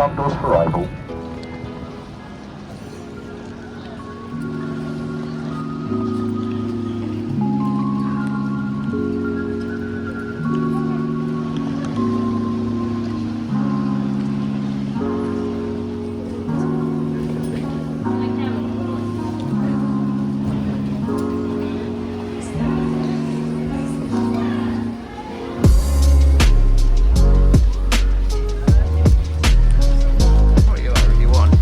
alarm doors for arrival. What you are if you want.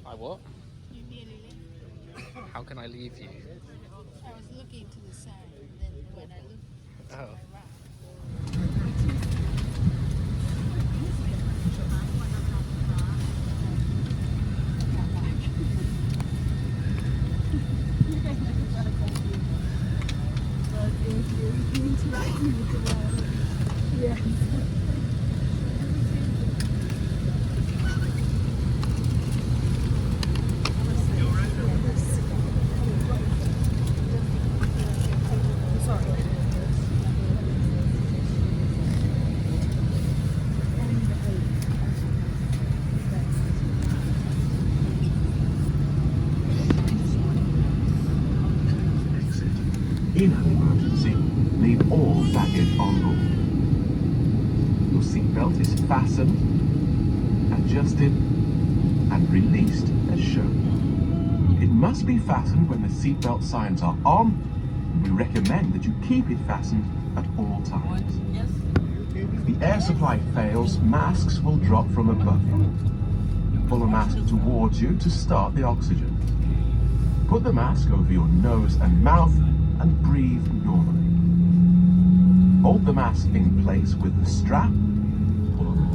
I what? You nearly left. How can I leave you? I was looking to the side, and then when I looked to Oh. my right, In an emergency, leave all baggage on board. Your seatbelt is fastened, adjusted, and released as shown. It must be fastened when the seatbelt signs are on. We recommend that you keep it fastened at all times. If the air supply fails, masks will drop from above you. Pull a mask towards you to start the oxygen. Put the mask over your nose and mouth and breathe normally. Hold the mask in place with the strap. Pull on it.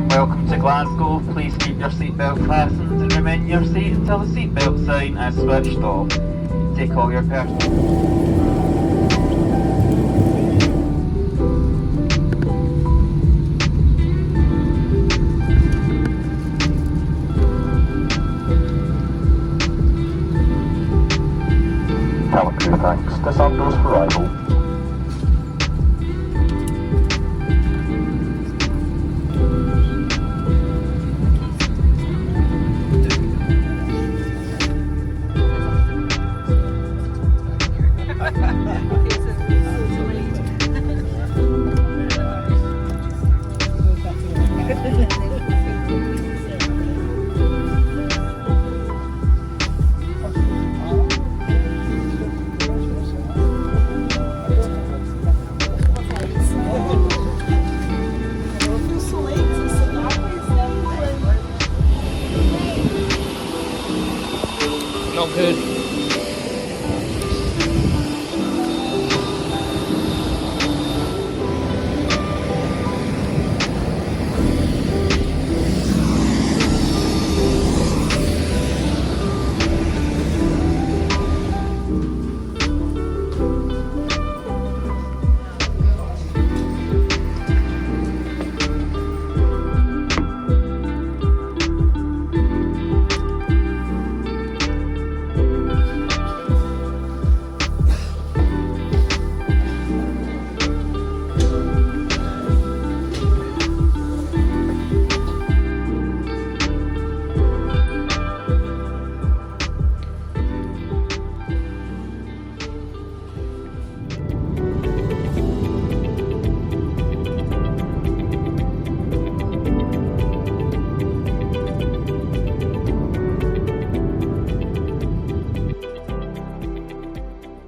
welcome to Glasgow. Please keep your seatbelt fastened and remain in your seat until the seatbelt sign is switched off. Take all your personal... Cabin crew thanks. Descend doors for arrival. It's a